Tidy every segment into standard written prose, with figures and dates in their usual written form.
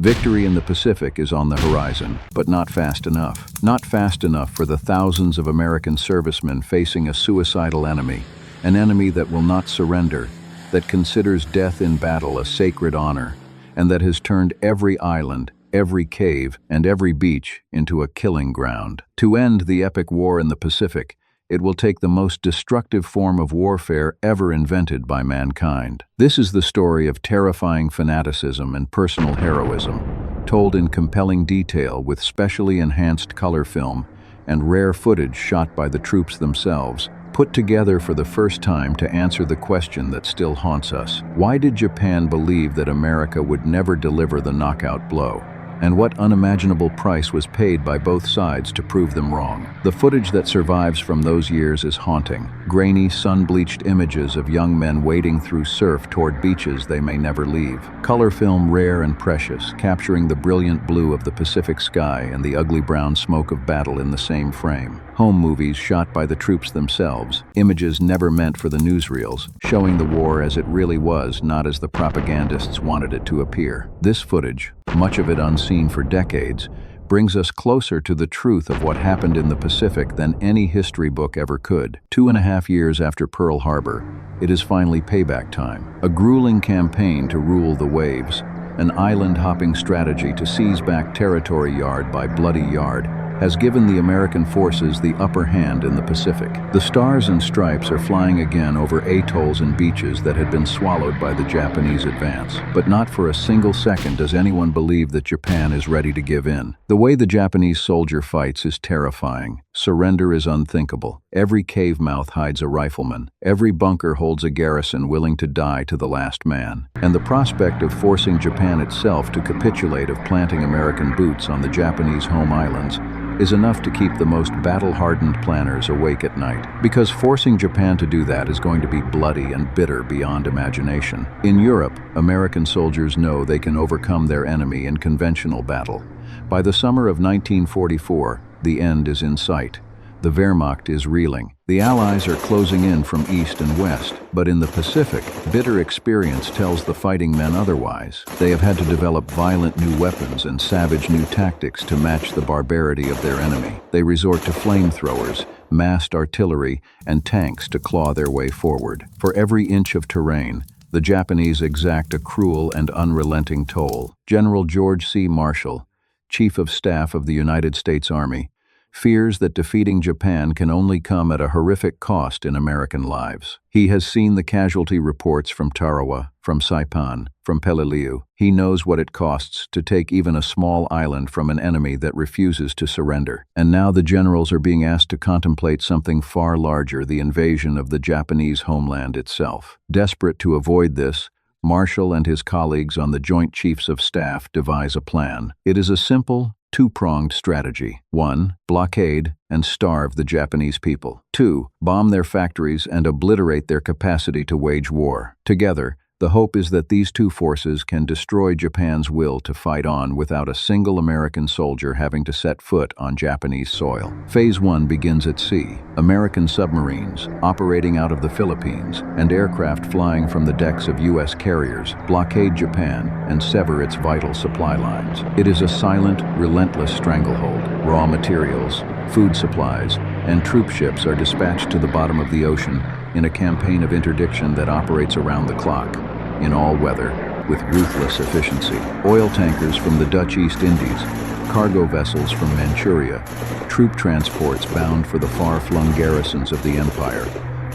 Victory in the Pacific is on the horizon, but not fast enough. Not fast enough for the thousands of American servicemen facing a suicidal enemy, an enemy that will not surrender, that considers death in battle a sacred honor, and that has turned every island, every cave, and every beach into a killing ground. To end the epic war in the Pacific, it will take the most destructive form of warfare ever invented by mankind. This is the story of terrifying fanaticism and personal heroism, told in compelling detail with specially enhanced color film and rare footage shot by the troops themselves, put together for the first time to answer the question that still haunts us. Why did Japan believe that America would never deliver the knockout blow? And what unimaginable price was paid by both sides to prove them wrong? The footage that survives from those years is haunting. Grainy, sun-bleached images of young men wading through surf toward beaches they may never leave. Color film rare and precious, capturing the brilliant blue of the Pacific sky and the ugly brown smoke of battle in the same frame. Home movies shot by the troops themselves, images never meant for the newsreels, showing the war as it really was, not as the propagandists wanted it to appear. This footage, much of it unseen for decades, brings us closer to the truth of what happened in the Pacific than any history book ever could. 2.5 years after Pearl Harbor, it is finally payback time. A grueling campaign to rule the waves, an island-hopping strategy to seize back territory yard by bloody yard, has given the American forces the upper hand in the Pacific. The stars and stripes are flying again over atolls and beaches that had been swallowed by the Japanese advance. But not for a single second does anyone believe that Japan is ready to give in. The way the Japanese soldier fights is terrifying. Surrender is unthinkable. Every cave mouth hides a rifleman. Every bunker holds a garrison willing to die to the last man. And the prospect of forcing Japan itself to capitulate, of planting American boots on the Japanese home islands, is enough to keep the most battle-hardened planners awake at night. Because forcing Japan to do that is going to be bloody and bitter beyond imagination. In Europe, American soldiers know they can overcome their enemy in conventional battle. By the summer of 1944, the end is in sight. The Wehrmacht is reeling. The Allies are closing in from east and west, but in the Pacific, bitter experience tells the fighting men otherwise. They have had to develop violent new weapons and savage new tactics to match the barbarity of their enemy. They resort to flamethrowers, massed artillery, and tanks to claw their way forward. For every inch of terrain, the Japanese exact a cruel and unrelenting toll. General George C. Marshall, Chief of Staff of the United States Army, fears that defeating Japan can only come at a horrific cost in American lives. He has seen the casualty reports from Tarawa, from Saipan, from Peleliu. He knows what it costs to take even a small island from an enemy that refuses to surrender. And now the generals are being asked to contemplate something far larger, the invasion of the Japanese homeland itself. Desperate to avoid this, Marshall and his colleagues on the Joint Chiefs of Staff devise a plan. It is a simple, two-pronged strategy. 1. Blockade and starve the Japanese people. 2. Bomb their factories and obliterate their capacity to wage war. Together, the hope is that these two forces can destroy Japan's will to fight on without a single American soldier having to set foot on Japanese soil. Phase 1 begins at sea. American submarines, operating out of the Philippines, and aircraft flying from the decks of U.S. carriers, blockade Japan and sever its vital supply lines. It is a silent, relentless stranglehold. Raw materials, food supplies, and troop ships are dispatched to the bottom of the ocean in a campaign of interdiction that operates around the clock, in all weather, with ruthless efficiency. Oil tankers from the Dutch East Indies, cargo vessels from Manchuria, troop transports bound for the far-flung garrisons of the empire,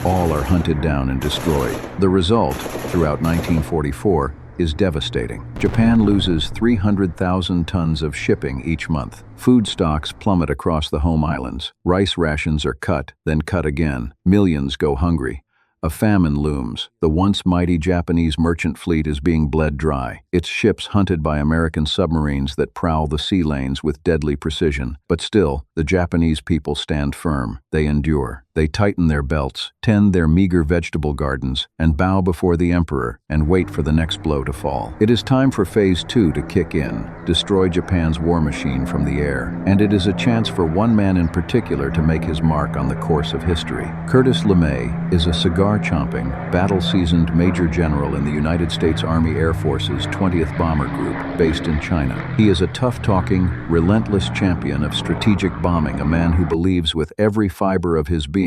all are hunted down and destroyed. The result, throughout 1944, is devastating. Japan loses 300,000 tons of shipping each month. Food stocks plummet across the home islands. Rice rations are cut, then cut again. Millions go hungry. A famine looms. The once mighty Japanese merchant fleet is being bled dry, its ships hunted by American submarines that prowl the sea lanes with deadly precision. But still, the Japanese people stand firm. They endure. They tighten their belts, tend their meager vegetable gardens, and bow before the emperor and wait for the next blow to fall. It is time for Phase 2 to kick in, destroy Japan's war machine from the air. And it is a chance for one man in particular to make his mark on the course of history. Curtis LeMay is a cigar-chomping, battle-seasoned Major General in the United States Army Air Force's 20th Bomber Group, based in China. He is a tough-talking, relentless champion of strategic bombing, a man who believes with every fiber of his being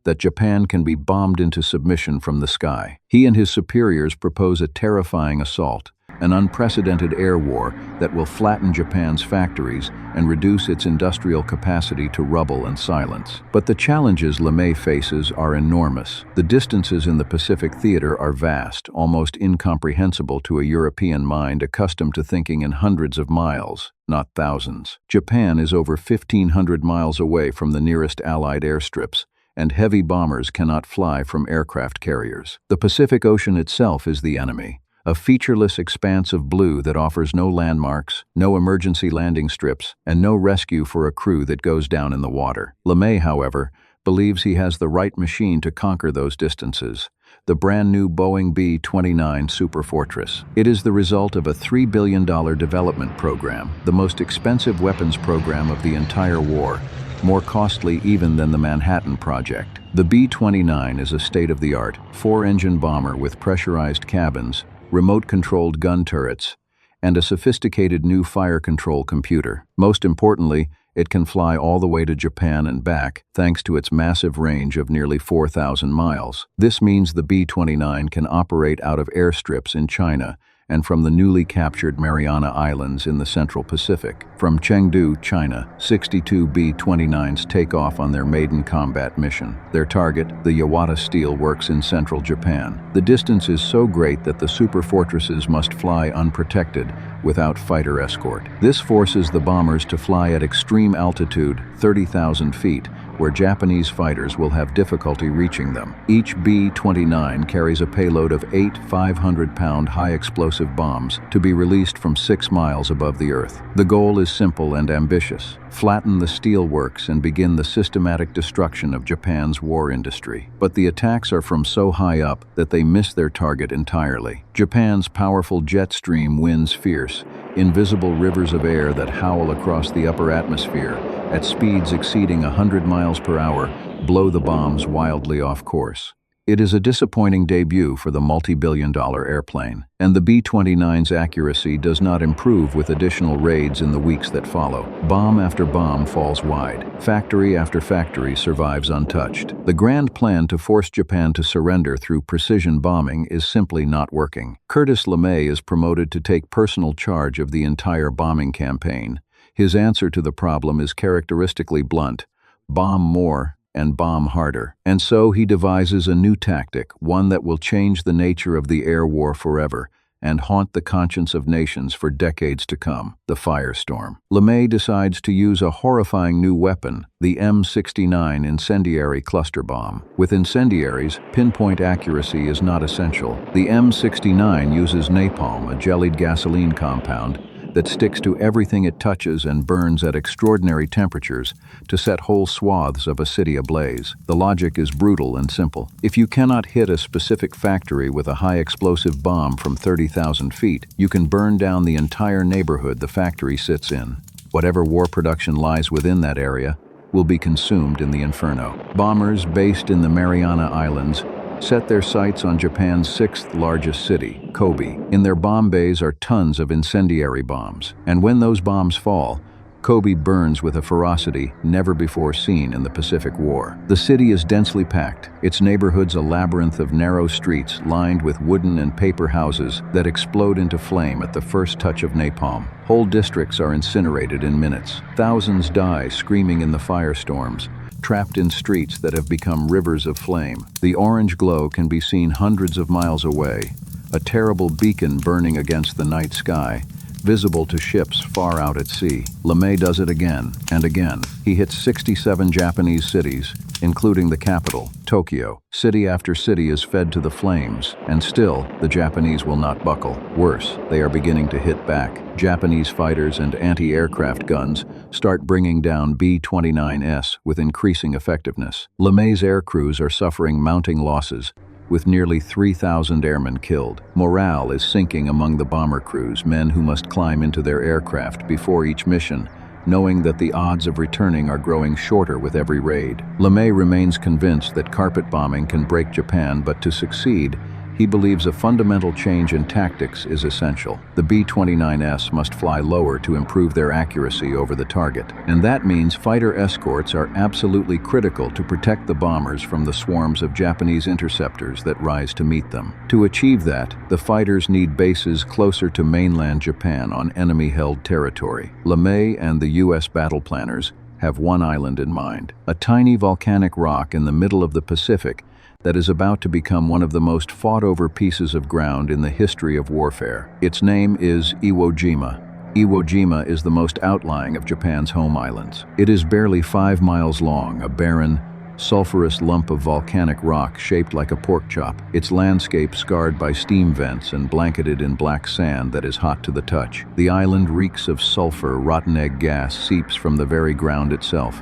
that Japan can be bombed into submission from the sky. He and his superiors propose a terrifying assault, an unprecedented air war that will flatten Japan's factories and reduce its industrial capacity to rubble and silence. But the challenges LeMay faces are enormous. The distances in the Pacific theater are vast, almost incomprehensible to a European mind accustomed to thinking in hundreds of miles, not thousands. Japan is over 1,500 miles away from the nearest Allied airstrips, and heavy bombers cannot fly from aircraft carriers. The Pacific Ocean itself is the enemy, a featureless expanse of blue that offers no landmarks, no emergency landing strips, and no rescue for a crew that goes down in the water. LeMay, however, believes he has the right machine to conquer those distances: the brand new Boeing B-29 Superfortress. It is the result of a $3 billion development program, the most expensive weapons program of the entire war, more costly even than the Manhattan Project. The B-29 is a state-of-the-art, 4-engine bomber with pressurized cabins, remote-controlled gun turrets, and a sophisticated new fire control computer. Most importantly, it can fly all the way to Japan and back, thanks to its massive range of nearly 4,000 miles. This means the B-29 can operate out of airstrips in China and from the newly captured Mariana Islands in the Central Pacific. From Chengdu, China, 62 B-29s take off on their maiden combat mission. Their target, the Yawata Steel Works in central Japan. The distance is so great that the Superfortresses must fly unprotected, without fighter escort. This forces the bombers to fly at extreme altitude, 30,000 feet, where Japanese fighters will have difficulty reaching them. Each B-29 carries a payload of 8 500-pound high-explosive bombs to be released from 6 miles above the Earth. The goal is simple and ambitious: flatten the steel works and begin the systematic destruction of Japan's war industry. But the attacks are from so high up that they miss their target entirely. Japan's powerful jet stream winds fierce, invisible rivers of air that howl across the upper atmosphere at speeds exceeding 100 miles per hour, blow the bombs wildly off course. It is a disappointing debut for the multi-billion-dollar airplane, and the B-29's accuracy does not improve with additional raids in the weeks that follow. Bomb after bomb falls wide. Factory after factory survives untouched. The grand plan to force Japan to surrender through precision bombing is simply not working. Curtis LeMay is promoted to take personal charge of the entire bombing campaign. His answer to the problem is characteristically blunt: bomb more and bomb harder. And so he devises a new tactic, one that will change the nature of the air war forever and haunt the conscience of nations for decades to come: the firestorm. LeMay decides to use a horrifying new weapon, the M69 incendiary cluster bomb. With incendiaries, pinpoint accuracy is not essential. The M69 uses napalm, a jellied gasoline compound, that sticks to everything it touches and burns at extraordinary temperatures to set whole swaths of a city ablaze. The logic is brutal and simple. If you cannot hit a specific factory with a high-explosive bomb from 30,000 feet, you can burn down the entire neighborhood the factory sits in. Whatever war production lies within that area will be consumed in the inferno. Bombers based in the Mariana Islands set their sights on Japan's 6th largest city, Kobe. In their bomb bays are tons of incendiary bombs, and when those bombs fall, Kobe burns with a ferocity never before seen in the Pacific War. The city is densely packed, its neighborhoods a labyrinth of narrow streets lined with wooden and paper houses that explode into flame at the first touch of napalm. Whole districts are incinerated in minutes. Thousands die screaming in the firestorms, trapped in streets that have become rivers of flame. The orange glow can be seen hundreds of miles away, a terrible beacon burning against the night sky, visible to ships far out at sea. LeMay does it again and again. He hits 67 Japanese cities, including the capital, Tokyo. City after city is fed to the flames, and still, the Japanese will not buckle. Worse, they are beginning to hit back. Japanese fighters and anti-aircraft guns start bringing down B-29s with increasing effectiveness. LeMay's air crews are suffering mounting losses, with nearly 3,000 airmen killed. Morale is sinking among the bomber crews, men who must climb into their aircraft before each mission, knowing that the odds of returning are growing shorter with every raid. LeMay remains convinced that carpet bombing can break Japan, but to succeed, he believes a fundamental change in tactics is essential. The B-29s must fly lower to improve their accuracy over the target. And that means fighter escorts are absolutely critical to protect the bombers from the swarms of Japanese interceptors that rise to meet them. To achieve that, the fighters need bases closer to mainland Japan on enemy-held territory. LeMay and the U.S. battle planners have one island in mind, a tiny volcanic rock in the middle of the Pacific that is about to become one of the most fought-over pieces of ground in the history of warfare. Its name is Iwo Jima. Iwo Jima is the most outlying of Japan's home islands. It is barely 5 miles long, a barren, sulfurous lump of volcanic rock shaped like a pork chop, its landscape scarred by steam vents and blanketed in black sand that is hot to the touch. The island reeks of sulfur, rotten egg gas seeps from the very ground itself,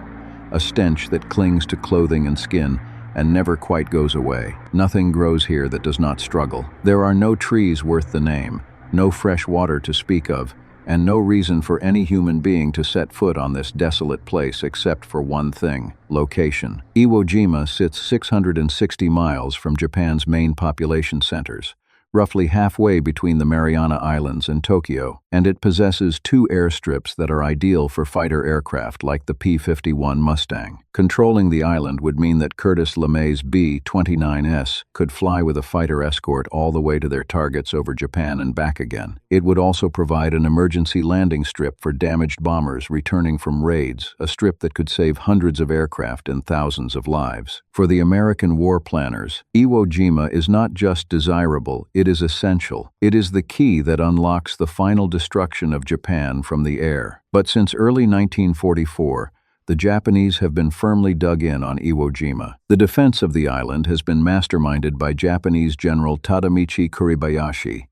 a stench that clings to clothing and skin and never quite goes away. Nothing grows here that does not struggle. There are no trees worth the name, no fresh water to speak of, and no reason for any human being to set foot on this desolate place except for one thing: location. Iwo Jima sits 660 miles from Japan's main population centers, roughly halfway between the Mariana Islands and Tokyo, and it possesses 2 airstrips that are ideal for fighter aircraft like the P-51 Mustang. Controlling the island would mean that Curtis LeMay's B-29s could fly with a fighter escort all the way to their targets over Japan and back again. It would also provide an emergency landing strip for damaged bombers returning from raids, a strip that could save hundreds of aircraft and thousands of lives. For the American war planners, Iwo Jima is not just desirable, it is essential. It is the key that unlocks the final destruction of Japan from the air. But since early 1944, the Japanese have been firmly dug in on Iwo Jima. The defense of the island has been masterminded by Japanese General Tadamichi Kuribayashi,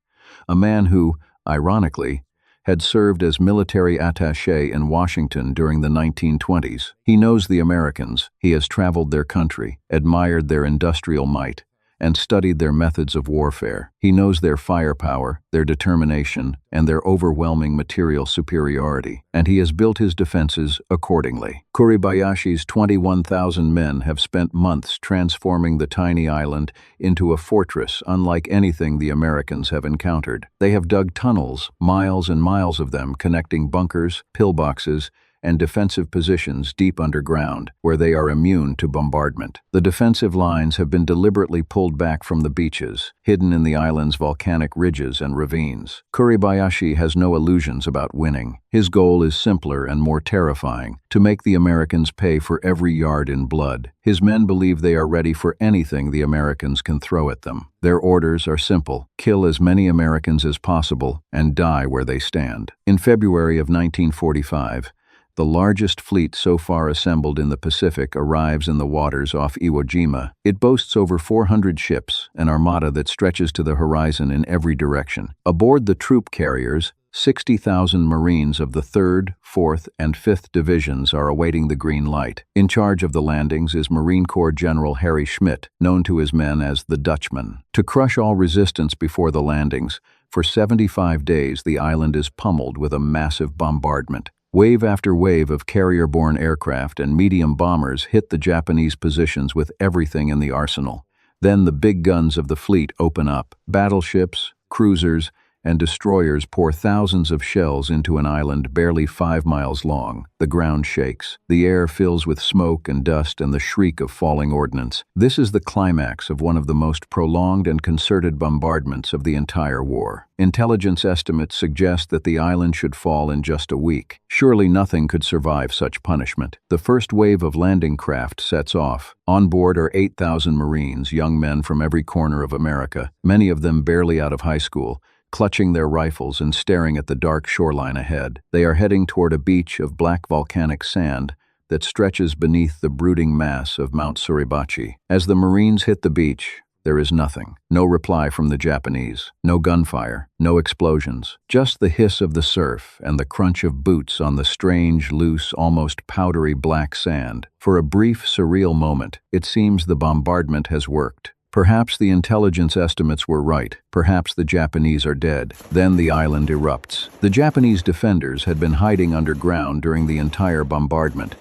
a man who, ironically, had served as military attaché in Washington during the 1920s. He knows the Americans, he has traveled their country, admired their industrial might, and studied their methods of warfare. He knows their firepower, their determination, and their overwhelming material superiority, and he has built his defenses accordingly. Kuribayashi's 21,000 men have spent months transforming the tiny island into a fortress unlike anything the Americans have encountered. They have dug tunnels, miles and miles of them, connecting bunkers, pillboxes, and defensive positions deep underground, where they are immune to bombardment. The defensive lines have been deliberately pulled back from the beaches, hidden in the island's volcanic ridges and ravines. Kuribayashi has no illusions about winning. His goal is simpler and more terrifying: to make the Americans pay for every yard in blood. His men believe they are ready for anything the Americans can throw at them. Their orders are simple: kill as many Americans as possible and die where they stand. In February of 1945, the largest fleet so far assembled in the Pacific arrives in the waters off Iwo Jima. It boasts over 400 ships, an armada that stretches to the horizon in every direction. Aboard the troop carriers, 60,000 Marines of the 3rd, 4th, and 5th Divisions are awaiting the green light. In charge of the landings is Marine Corps General Harry Schmidt, known to his men as the Dutchman. To crush all resistance before the landings, for 75 days the island is pummeled with a massive bombardment. Wave after wave of carrier-borne aircraft and medium bombers hit the Japanese positions with everything in the arsenal. Then the big guns of the fleet open up. Battleships, cruisers, and destroyers pour thousands of shells into an island barely 5 miles long. The ground shakes. The air fills with smoke and dust and the shriek of falling ordnance. This is the climax of one of the most prolonged and concerted bombardments of the entire war. Intelligence estimates suggest that the island should fall in just a week. Surely nothing could survive such punishment. The first wave of landing craft sets off. On board are 8,000 Marines, young men from every corner of America, many of them barely out of high school, clutching their rifles and staring at the dark shoreline ahead. They are heading toward a beach of black volcanic sand that stretches beneath the brooding mass of Mount Suribachi. As the Marines hit the beach, there is nothing. No reply from the Japanese. No gunfire. No explosions. Just the hiss of the surf and the crunch of boots on the strange, loose, almost powdery black sand. For a brief, surreal moment, it seems the bombardment has worked. Perhaps the intelligence estimates were right. Perhaps the Japanese are dead. Then the island erupts. The Japanese defenders had been hiding underground during the entire bombardment,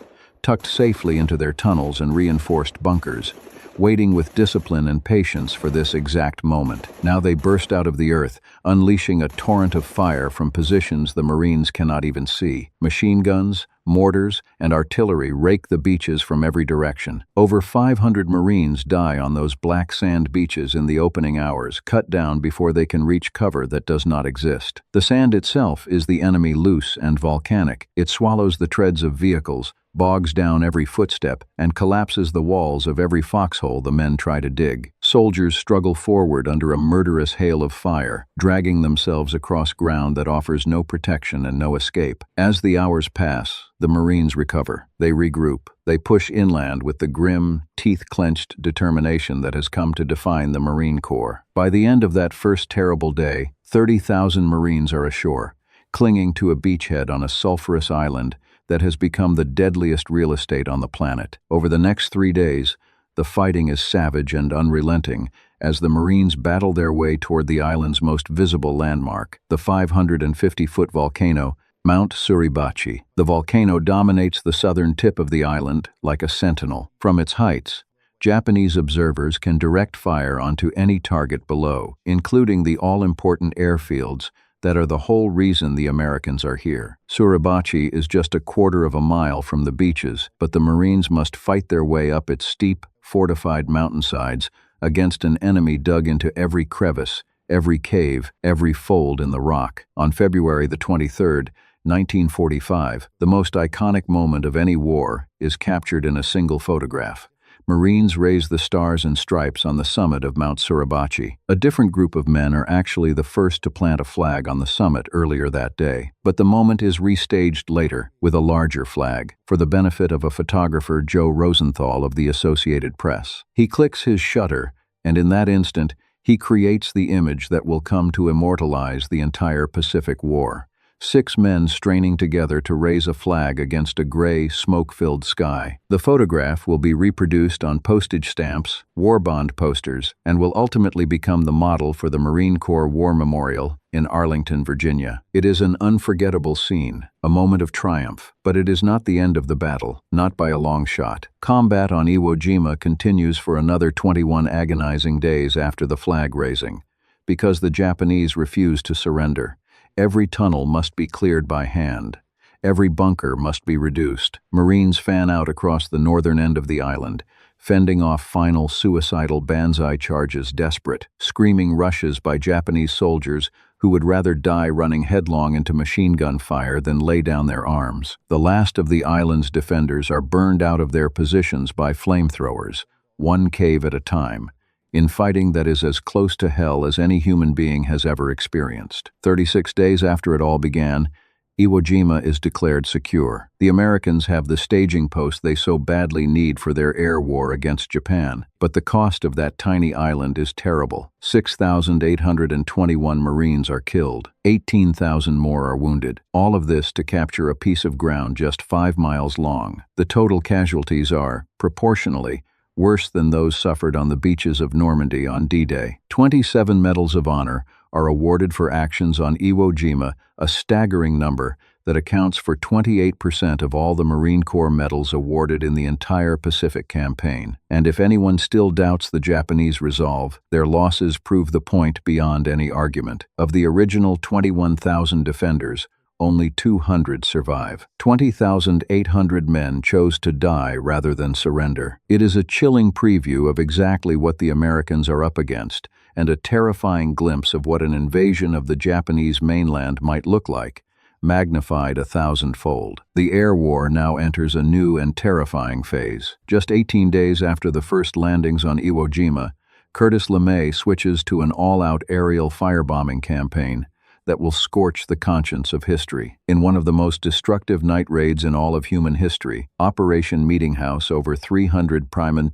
tucked safely into their tunnels and reinforced bunkers, waiting with discipline and patience for this exact moment. Now they burst out of the earth, unleashing a torrent of fire from positions the Marines cannot even see. Machine guns, mortars, and artillery rake the beaches from every direction. Over 500 Marines die on those black sand beaches in the opening hours, cut down before they can reach cover that does not exist. The sand itself is the enemy, loose and volcanic. It swallows the treads of vehicles, bogs down every footstep, and collapses the walls of every foxhole the men try to dig. Soldiers struggle forward under a murderous hail of fire, dragging themselves across ground that offers no protection and no escape. As the hours pass, the Marines recover. They regroup. They push inland with the grim, teeth-clenched determination that has come to define the Marine Corps. By the end of that first terrible day, 30,000 Marines are ashore, clinging to a beachhead on a sulfurous island that has become the deadliest real estate on the planet. Over the next 3 days, the fighting is savage and unrelenting as the Marines battle their way toward the island's most visible landmark, the 550-foot volcano, Mount Suribachi. The volcano dominates the southern tip of the island like a sentinel. From its heights, Japanese observers can direct fire onto any target below, including the all-important airfields that are the whole reason the Americans are here. Suribachi is just a quarter of a mile from the beaches, but the Marines must fight their way up its steep, fortified mountainsides against an enemy dug into every crevice, every cave, every fold in the rock. On February the 23rd, 1945, the most iconic moment of any war is captured in a single photograph. Marines raise the stars and stripes on the summit of Mount Suribachi. A different group of men are actually the first to plant a flag on the summit earlier that day, but the moment is restaged later with a larger flag for the benefit of a photographer, Joe Rosenthal of the Associated Press. He clicks his shutter, and in that instant, he creates the image that will come to immortalize the entire Pacific War. 6 men straining together to raise a flag against a gray, smoke-filled sky. The photograph will be reproduced on postage stamps, war bond posters, and will ultimately become the model for the Marine Corps War Memorial in Arlington, Virginia. It is an unforgettable scene, a moment of triumph, but it is not the end of the battle, not by a long shot. Combat on Iwo Jima continues for another 21 agonizing days after the flag raising, because the Japanese refuse to surrender. Every tunnel must be cleared by hand. Every bunker must be reduced. Marines fan out across the northern end of the island, fending off final suicidal banzai charges, desperate, screaming rushes by Japanese soldiers who would rather die running headlong into machine gun fire than lay down their arms. The last of the island's defenders are burned out of their positions by flamethrowers, one cave at a time, in fighting that is as close to hell as any human being has ever experienced. 36 days after it all began, Iwo Jima is declared secure. The Americans have the staging post they so badly need for their air war against Japan. But the cost of that tiny island is terrible. 6,821 Marines are killed. 18,000 more are wounded. All of this to capture a piece of ground just 5 miles long. The total casualties are, proportionally, worse than those suffered on the beaches of Normandy on D-Day. 27 Medals of Honor are awarded for actions on Iwo Jima, a staggering number that accounts for 28% of all the Marine Corps medals awarded in the entire Pacific campaign. And if anyone still doubts the Japanese resolve, their losses prove the point beyond any argument. Of the original 21,000 defenders, only 200 survive. 20,800 men chose to die rather than surrender. It is a chilling preview of exactly what the Americans are up against, and a terrifying glimpse of what an invasion of the Japanese mainland might look like, magnified 1,000-fold. The air war now enters a new and terrifying phase. Just 18 days after the first landings on Iwo Jima, Curtis LeMay switches to an all-out aerial firebombing campaign, that will scorch the conscience of history. In one of the most destructive night raids in all of human history, Operation Meeting House, over 300 B-29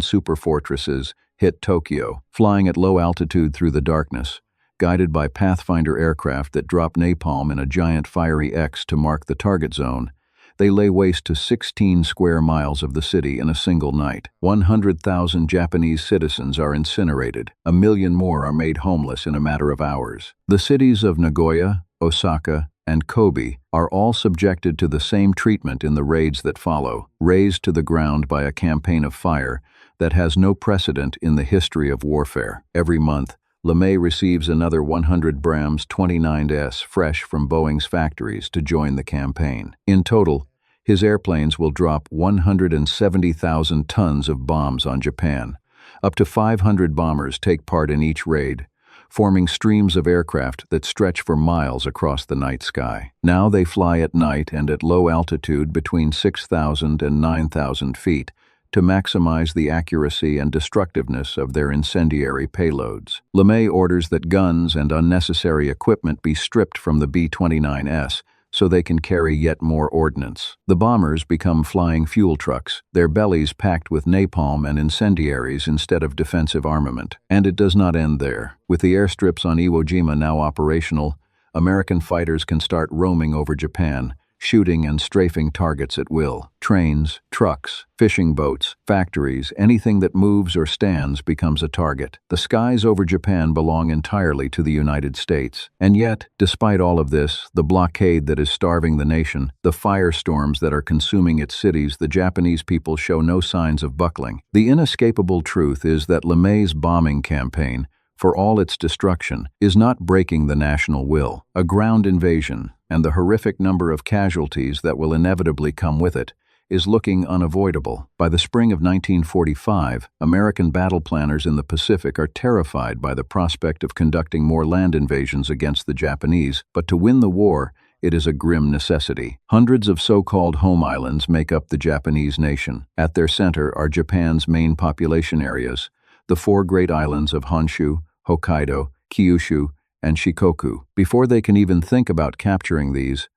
Superfortresses hit Tokyo, flying at low altitude through the darkness, guided by Pathfinder aircraft that dropped napalm in a giant fiery X to mark the target zone. They lay waste to 16 square miles of the city in a single night. 100,000 Japanese citizens are incinerated. 1 million more are made homeless in a matter of hours. The cities of Nagoya, Osaka, and Kobe are all subjected to the same treatment in the raids that follow, razed to the ground by a campaign of fire that has no precedent in the history of warfare. Every month, LeMay receives another 100 B-29s fresh from Boeing's factories to join the campaign. In total, his airplanes will drop 170,000 tons of bombs on Japan. Up to 500 bombers take part in each raid, forming streams of aircraft that stretch for miles across the night sky. Now they fly at night and at low altitude between 6,000 and 9,000 feet, to maximize the accuracy and destructiveness of their incendiary payloads. LeMay orders that guns and unnecessary equipment be stripped from the B-29s so they can carry yet more ordnance. The bombers become flying fuel trucks, their bellies packed with napalm and incendiaries instead of defensive armament. And it does not end there. With the airstrips on Iwo Jima now operational, American fighters can start roaming over Japan, shooting and strafing targets at will. Trains, trucks, fishing boats, factories, anything that moves or stands becomes a target. The skies over Japan belong entirely to the United States. And yet, despite all of this, the blockade that is starving the nation, the firestorms that are consuming its cities, the Japanese people show no signs of buckling. The inescapable truth is that LeMay's bombing campaign, for all its destruction, is not breaking the national will. A ground invasion, and the horrific number of casualties that will inevitably come with it, is looking unavoidable. By the spring of 1945, American battle planners in the Pacific are terrified by the prospect of conducting more land invasions against the Japanese, but to win the war, it is a grim necessity. Hundreds of so-called home islands make up the Japanese nation. At their center are Japan's main population areas, the 4 great islands of Honshu, Hokkaido, Kyushu, and Shikoku. Before they can even think about capturing these,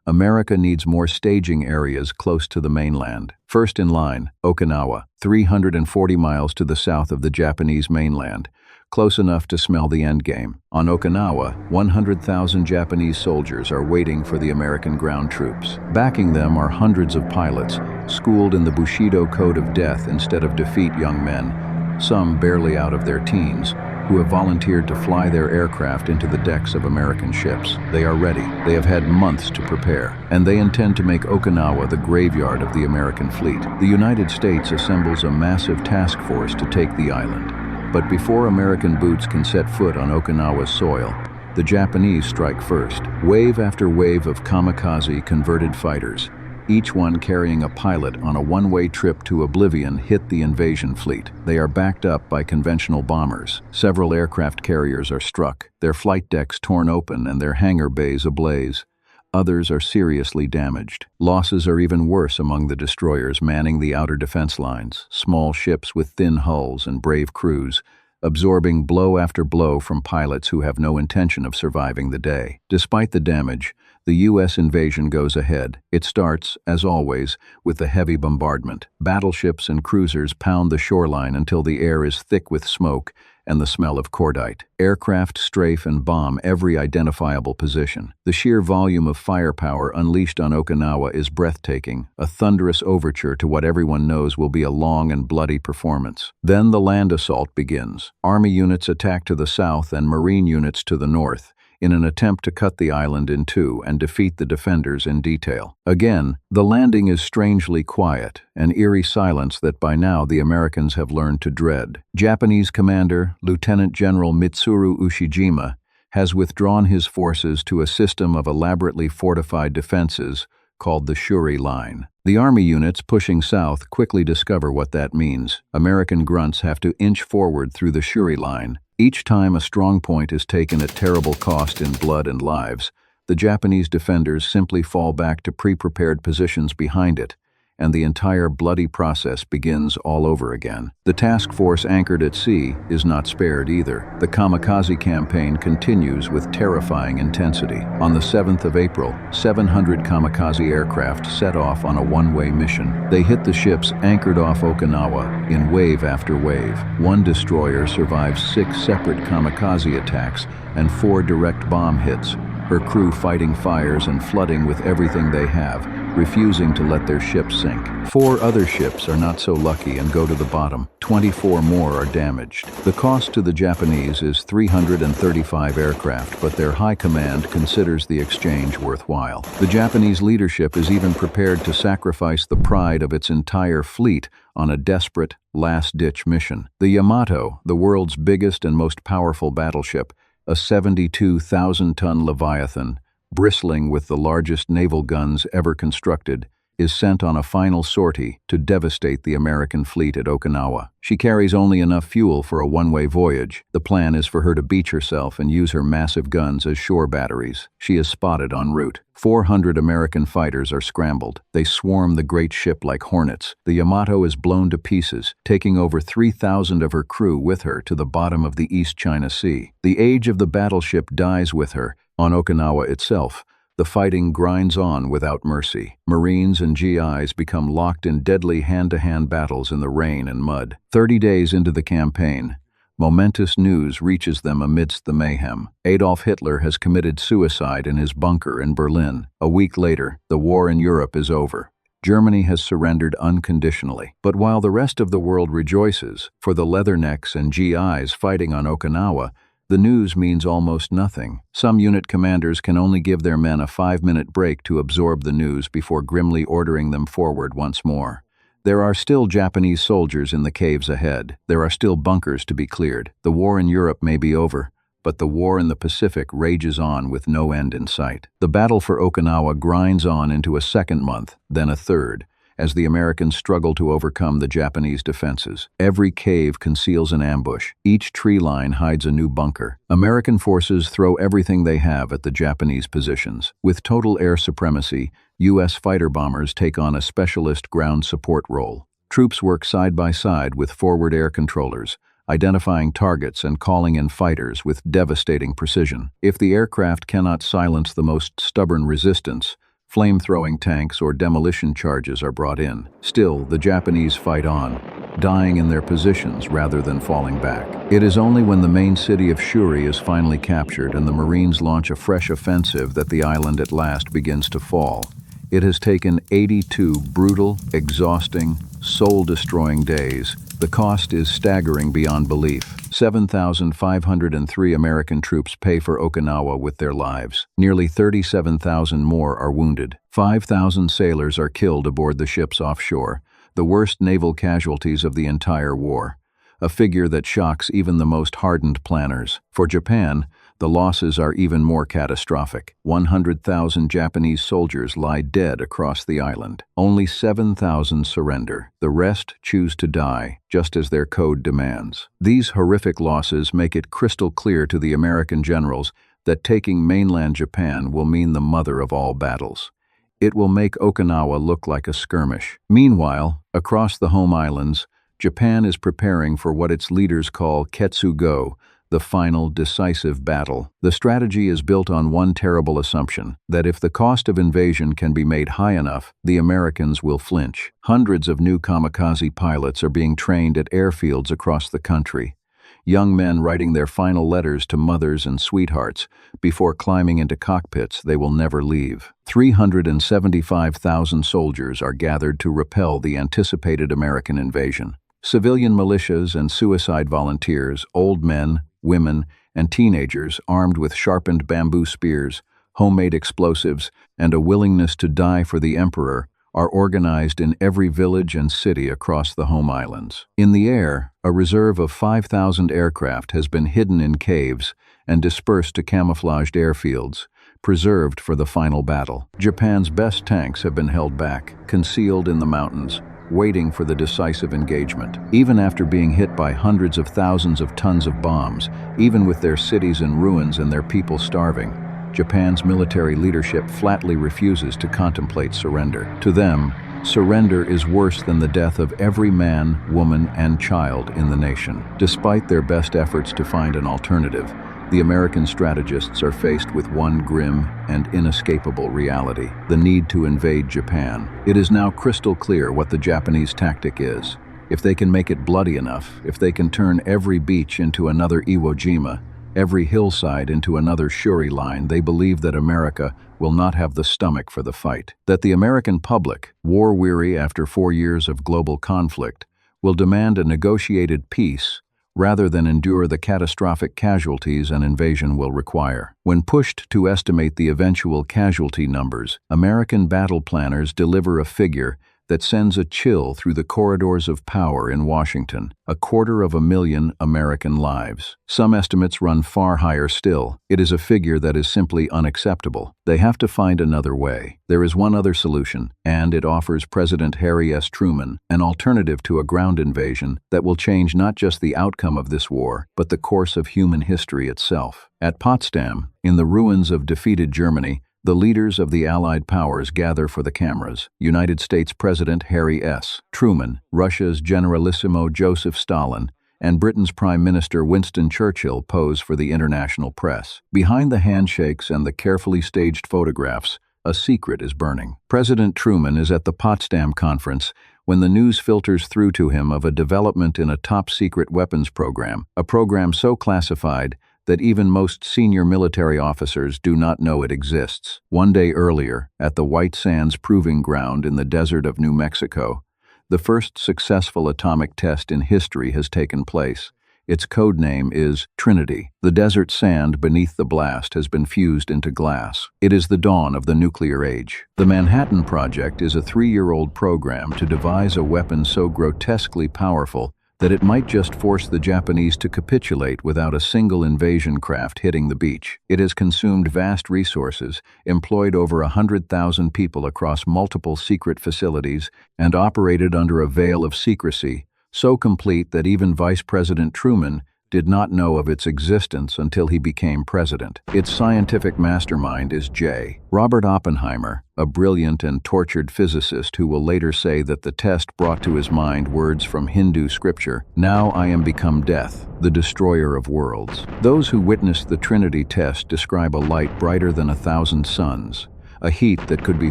America needs more staging areas close to the mainland. First in line, Okinawa, 340 miles to the south of the Japanese mainland, close enough to smell the endgame. On Okinawa, 100,000 Japanese soldiers are waiting for the American ground troops. Backing them are hundreds of pilots, schooled in the Bushido code of death instead of defeat young men, some barely out of their teens, who have volunteered to fly their aircraft into the decks of American ships. They are ready. They have had months to prepare, and they intend to make Okinawa the graveyard of the American fleet. The United States assembles a massive task force to take the island. But before American boots can set foot on Okinawa's soil, the Japanese strike first. Wave after wave of kamikaze converted fighters, each one carrying a pilot on a one-way trip to oblivion, hit the invasion fleet. They are backed up by conventional bombers. Several aircraft carriers are struck, their flight decks torn open and their hangar bays ablaze. Others are seriously damaged. Losses are even worse among the destroyers manning the outer defense lines, small ships with thin hulls and brave crews, absorbing blow after blow from pilots who have no intention of surviving the day. Despite the damage, the U.S. invasion goes ahead. It starts, as always, with the heavy bombardment. Battleships and cruisers pound the shoreline until the air is thick with smoke and the smell of cordite. Aircraft strafe and bomb every identifiable position. The sheer volume of firepower unleashed on Okinawa is breathtaking, a thunderous overture to what everyone knows will be a long and bloody performance. Then the land assault begins. Army units attack to the south and Marine units to the north, in an attempt to cut the island in two and defeat the defenders in detail. Again, the landing is strangely quiet, an eerie silence that by now the Americans have learned to dread. Japanese commander, Lieutenant General Mitsuru Ushijima, has withdrawn his forces to a system of elaborately fortified defenses called the Shuri Line. The Army units pushing south quickly discover what that means. American grunts have to inch forward through the Shuri Line. Each time a strong point is taken at terrible cost in blood and lives, the Japanese defenders simply fall back to pre-prepared positions behind it, and the entire bloody process begins all over again. The task force anchored at sea is not spared either. The kamikaze campaign continues with terrifying intensity. On the 7th of April, 700 kamikaze aircraft set off on a one-way mission. They hit the ships anchored off Okinawa in wave after wave. One destroyer survives 6 separate kamikaze attacks and 4 direct bomb hits, her crew fighting fires and flooding with everything they have, refusing to let their ship sink. 4 other ships are not so lucky and go to the bottom. 24 more are damaged. The cost to the Japanese is 335 aircraft, but their high command considers the exchange worthwhile. The Japanese leadership is even prepared to sacrifice the pride of its entire fleet on a desperate, last-ditch mission. The Yamato, the world's biggest and most powerful battleship, a 72,000-ton Leviathan, bristling with the largest naval guns ever constructed, is sent on a final sortie to devastate the American fleet at Okinawa. She carries only enough fuel for a one-way voyage. The plan is for her to beach herself and use her massive guns as shore batteries. She is spotted en route. 400 American fighters are scrambled. They swarm the great ship like hornets. The Yamato is blown to pieces, taking over 3,000 of her crew with her to the bottom of the East China Sea. The age of the battleship dies with her on Okinawa itself. The fighting grinds on without mercy. Marines and GIs become locked in deadly hand-to-hand battles in the rain and mud. 30 days into the campaign, momentous news reaches them amidst the mayhem. Adolf Hitler has committed suicide in his bunker in Berlin. A week later, the war in Europe is over. Germany has surrendered unconditionally. But while the rest of the world rejoices for the Leathernecks and GIs fighting on Okinawa, the news means almost nothing. Some unit commanders can only give their men a 5-minute break to absorb the news before grimly ordering them forward once more. There are still Japanese soldiers in the caves ahead. There are still bunkers to be cleared. The war in Europe may be over, but the war in the Pacific rages on with no end in sight. The battle for Okinawa grinds on into a second month, then a third, as the Americans struggle to overcome the Japanese defenses. Every cave conceals an ambush. Each tree line hides a new bunker. American forces throw everything they have at the Japanese positions. With total air supremacy, U.S. fighter bombers take on a specialist ground support role. Troops work side by side with forward air controllers, identifying targets and calling in fighters with devastating precision. If the aircraft cannot silence the most stubborn resistance, flame-throwing tanks or demolition charges are brought in. Still, the Japanese fight on, dying in their positions rather than falling back. It is only when the main city of Shuri is finally captured and the Marines launch a fresh offensive that the island at last begins to fall. It has taken 82 brutal, exhausting, soul-destroying days. The cost is staggering beyond belief. 7,503 American troops pay for Okinawa with their lives. Nearly 37,000 more are wounded. 5,000 sailors are killed aboard the ships offshore, the worst naval casualties of the entire war. A figure that shocks even the most hardened planners. For Japan, the losses are even more catastrophic. 100,000 Japanese soldiers lie dead across the island. Only 7,000 surrender. The rest choose to die, just as their code demands. These horrific losses make it crystal clear to the American generals that taking mainland Japan will mean the mother of all battles. It will make Okinawa look like a skirmish. Meanwhile, across the home islands, Japan is preparing for what its leaders call Ketsugo, the final, decisive battle. The strategy is built on one terrible assumption, that if the cost of invasion can be made high enough, the Americans will flinch. Hundreds of new kamikaze pilots are being trained at airfields across the country. Young men writing their final letters to mothers and sweethearts before climbing into cockpits they will never leave. 375,000 soldiers are gathered to repel the anticipated American invasion. Civilian militias and suicide volunteers, old men, women, and teenagers armed with sharpened bamboo spears, homemade explosives, and a willingness to die for the emperor are organized in every village and city across the home islands. In the air, a reserve of 5,000 aircraft has been hidden in caves and dispersed to camouflaged airfields, preserved for the final battle. Japan's best tanks have been held back, concealed in the mountains, waiting for the decisive engagement. Even after being hit by hundreds of thousands of tons of bombs, even with their cities in ruins and their people starving, Japan's military leadership flatly refuses to contemplate surrender. To them, Surrender is worse than the death of every man, woman, and child in the nation. Despite their best efforts to find an alternative, the American strategists are faced with one grim and inescapable reality: the need to invade Japan. It is now crystal clear what the Japanese tactic is. If they can make it bloody enough, if they can turn every beach into another Iwo Jima, every hillside into another Shuri line, they believe that America will not have the stomach for the fight. That the American public, war-weary after 4 years of global conflict, will demand a negotiated peace rather than endure the catastrophic casualties an invasion will require. When pushed to estimate the eventual casualty numbers, American battle planners deliver a figure that sends a chill through the corridors of power in Washington: 250,000 American lives. Some estimates run far higher still. It is a figure that is simply unacceptable. They have to find another way. There is one other solution, and it offers President Harry S. Truman an alternative to a ground invasion that will change not just the outcome of this war, but the course of human history itself. At Potsdam, in the ruins of defeated Germany, the leaders of the Allied powers gather for the cameras. United States President Harry S. Truman, Russia's Generalissimo Joseph Stalin, and Britain's Prime Minister Winston Churchill pose for the international press. Behind the handshakes and the carefully staged photographs, a secret is burning. President Truman is at the Potsdam conference when the news filters through to him of a development in a top-secret weapons program, a program so classified that even most senior military officers do not know it exists. One day earlier, at the White Sands Proving Ground in the desert of New Mexico, the first successful atomic test in history has taken place. Its code name is Trinity. The desert sand beneath the blast has been fused into glass. It is the dawn of the nuclear age. The Manhattan Project is a 3-year-old program to devise a weapon so grotesquely powerful that it might just force the Japanese to capitulate without a single invasion craft hitting the beach. It has consumed vast resources, employed over 100,000 people across multiple secret facilities, and operated under a veil of secrecy, so complete that even Vice President Truman did not know of its existence until he became president. Its scientific mastermind is J. Robert Oppenheimer, a brilliant and tortured physicist who will later say that the test brought to his mind words from Hindu scripture: "Now I am become death, the destroyer of worlds." Those who witnessed the Trinity test describe a light brighter than 1,000 suns, a heat that could be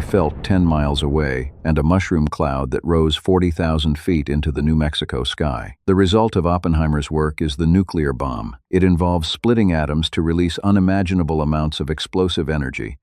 felt 10 miles away, and a mushroom cloud that rose 40,000 feet into the New Mexico sky. The result of Oppenheimer's work is the nuclear bomb. It involves splitting atoms to release unimaginable amounts of explosive energy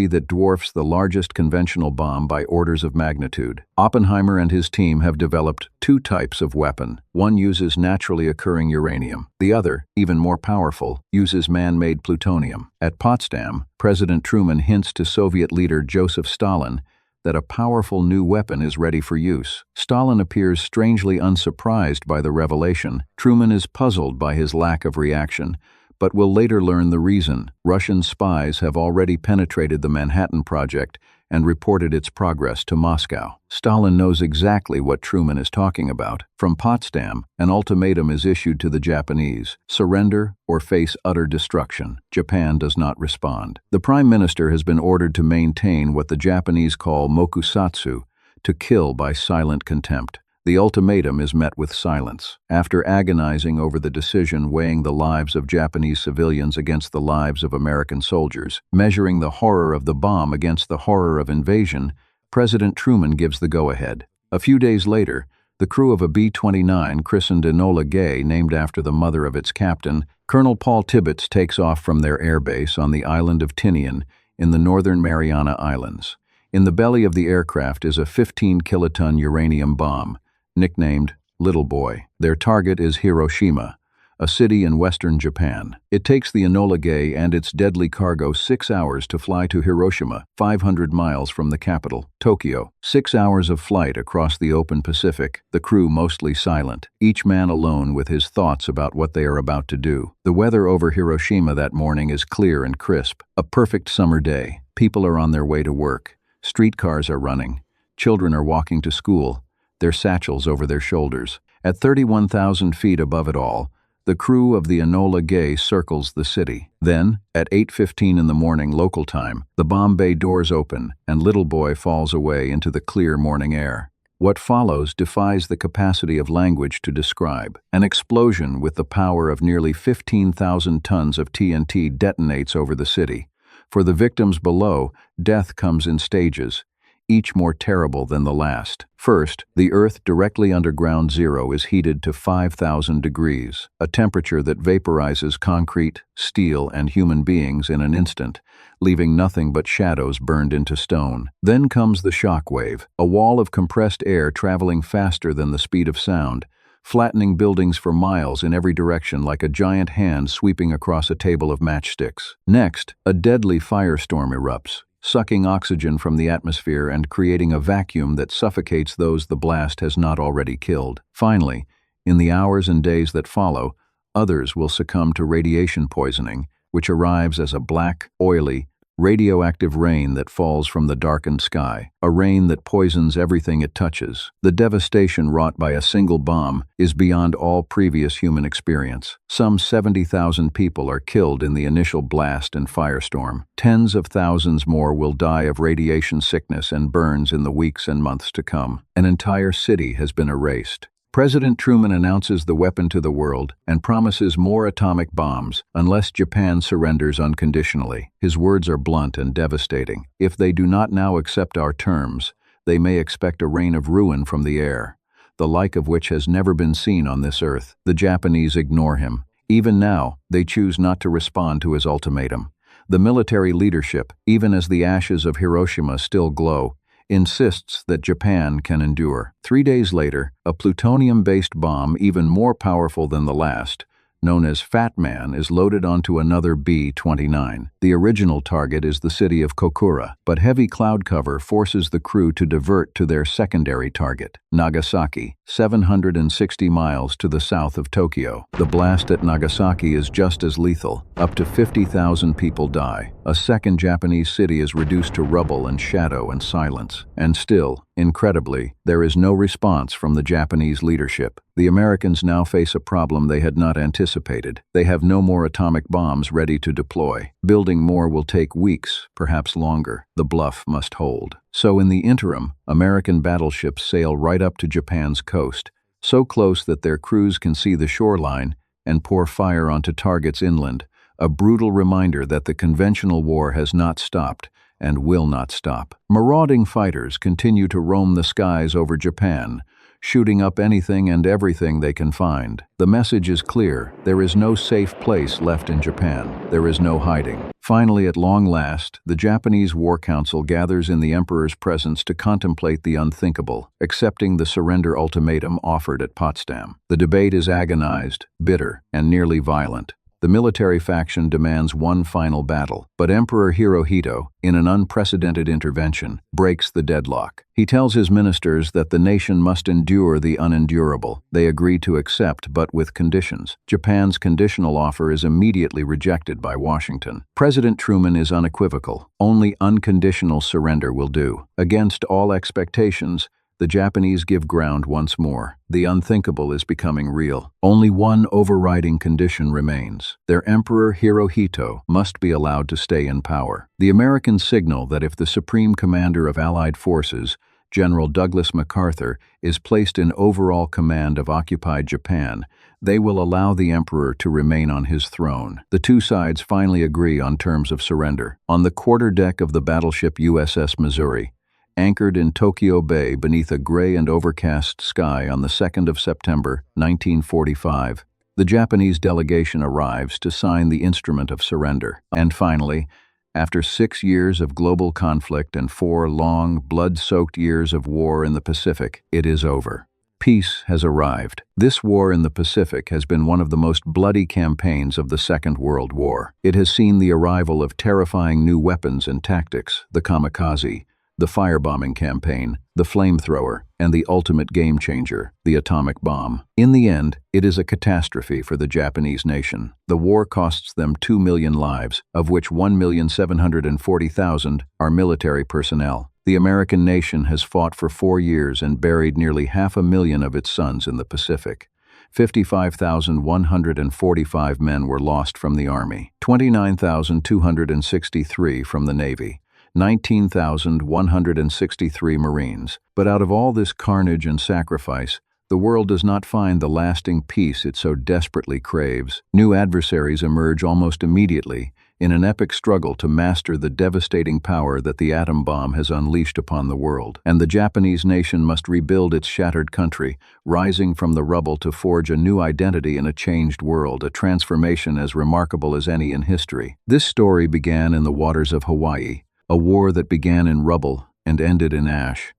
that dwarfs the largest conventional bomb by orders of magnitude. Oppenheimer and his team have developed 2 types of weapon. One uses naturally occurring uranium. The other, even more powerful, uses man-made plutonium. At Potsdam, President Truman hints to Soviet leader Joseph Stalin that a powerful new weapon is ready for use. Stalin appears strangely unsurprised by the revelation. Truman is puzzled by his lack of reaction, but will later learn the reason. Russian spies have already penetrated the Manhattan Project and reported its progress to Moscow. Stalin knows exactly what Truman is talking about. From Potsdam, an ultimatum is issued to the Japanese: surrender or face utter destruction. Japan does not respond. The Prime Minister has been ordered to maintain what the Japanese call mokusatsu, to kill by silent contempt. The ultimatum is met with silence. After agonizing over the decision weighing the lives of Japanese civilians against the lives of American soldiers, measuring the horror of the bomb against the horror of invasion, President Truman gives the go-ahead. A few days later, the crew of a B-29 christened Enola Gay, named after the mother of its captain, Colonel Paul Tibbets, takes off from their airbase on the island of Tinian in the northern Mariana Islands. In the belly of the aircraft is a 15-kiloton uranium bomb, nicknamed Little Boy. Their target is Hiroshima, a city in western Japan. It takes the Enola Gay and its deadly cargo 6 hours to fly to Hiroshima, 500 miles from the capital, Tokyo. 6 hours of flight across the open Pacific, the crew mostly silent, each man alone with his thoughts about what they are about to do. The weather over Hiroshima that morning is clear and crisp, a perfect summer day. People are on their way to work. Streetcars are running. Children are walking to school, their satchels over their shoulders. At 31,000 feet above it all, The crew of the Enola Gay circles the city. Then, at 8:15 in the morning local time, the bomb bay doors open and Little Boy falls away into the clear morning air. What follows defies the capacity of language to describe. An explosion with the power of nearly 15,000 tons of TNT detonates over the city. For the victims below, death comes in stages, each more terrible than the last. First, the Earth directly under ground zero is heated to 5,000 degrees, a temperature that vaporizes concrete, steel, and human beings in an instant, leaving nothing but shadows burned into stone. Then comes the shock wave, a wall of compressed air traveling faster than the speed of sound, flattening buildings for miles in every direction like a giant hand sweeping across a table of matchsticks. Next, a deadly firestorm erupts, sucking oxygen from the atmosphere and creating a vacuum that suffocates those the blast has not already killed. Finally, in the hours and days that follow, others will succumb to radiation poisoning, which arrives as a black, oily, radioactive rain that falls from the darkened sky, a rain that poisons everything it touches. The devastation wrought by a single bomb is beyond all previous human experience. Some 70,000 people are killed in the initial blast and firestorm. Tens of thousands more will die of radiation sickness and burns in the weeks and months to come. An entire city has been erased. President Truman announces the weapon to the world and promises more atomic bombs unless Japan surrenders unconditionally. His words are blunt and devastating. If they do not now accept our terms, they may expect a rain of ruin from the air, the like of which has never been seen on this earth. The Japanese ignore him. Even now, they choose not to respond to his ultimatum. The military leadership, even as the ashes of Hiroshima still glow, insists that Japan can endure. 3 days later, a plutonium-based bomb even more powerful than the last, known as Fat Man, is loaded onto another B-29. The original target is the city of Kokura, but heavy cloud cover forces the crew to divert to their secondary target, Nagasaki, 760 miles to the south of Tokyo. The blast at Nagasaki is just as lethal. Up to 50,000 people die. A second Japanese city is reduced to rubble and shadow and silence. And still, incredibly, there is no response from the Japanese leadership. The Americans now face a problem they had not anticipated. They have no more atomic bombs ready to deploy. Building more will take weeks, perhaps longer. The bluff must hold. So in the interim, American battleships sail right up to Japan's coast, so close that their crews can see the shoreline and pour fire onto targets inland, a brutal reminder that the conventional war has not stopped and will not stop. Marauding fighters continue to roam the skies over Japan, shooting up anything and everything they can find. The message is clear: there is no safe place left in Japan. There is no hiding. Finally, at long last, the Japanese War Council gathers in the Emperor's presence to contemplate the unthinkable, accepting the surrender ultimatum offered at Potsdam. The debate is agonized, bitter, and nearly violent. The military faction demands one final battle, but Emperor Hirohito, in an unprecedented intervention, breaks the deadlock. He tells his ministers that the nation must endure the unendurable. They agree to accept, but with conditions. Japan's conditional offer is immediately rejected by Washington. President Truman is unequivocal. Only unconditional surrender will do. Against all expectations, the Japanese give ground once more. The unthinkable is becoming real. Only one overriding condition remains. Their Emperor Hirohito must be allowed to stay in power. The Americans signal that if the Supreme Commander of Allied Forces, General Douglas MacArthur, is placed in overall command of occupied Japan, they will allow the Emperor to remain on his throne. The two sides finally agree on terms of surrender. On the quarterdeck of the battleship USS Missouri, anchored in Tokyo Bay beneath a gray and overcast sky on the 2nd of September, 1945, the Japanese delegation arrives to sign the instrument of surrender. And finally, after 6 years of global conflict and 4 long, blood-soaked years of war in the Pacific, it is over. Peace has arrived. This war in the Pacific has been one of the most bloody campaigns of the Second World War. It has seen the arrival of terrifying new weapons and tactics, the kamikaze, the firebombing campaign, the flamethrower, and the ultimate game-changer, the atomic bomb. In the end, it is a catastrophe for the Japanese nation. The war costs them 2 million lives, of which 1,740,000 are military personnel. The American nation has fought for 4 years and buried nearly 500,000 of its sons in the Pacific. 55,145 men were lost from the Army, 29,263 from the Navy, 19,163 Marines. But out of all this carnage and sacrifice, the world does not find the lasting peace it so desperately craves. New adversaries emerge almost immediately in an epic struggle to master the devastating power that the atom bomb has unleashed upon the world. And the Japanese nation must rebuild its shattered country, rising from the rubble to forge a new identity in a changed world, a transformation as remarkable as any in history. This story began in the waters of Hawaii, a war that began in rubble and ended in ash.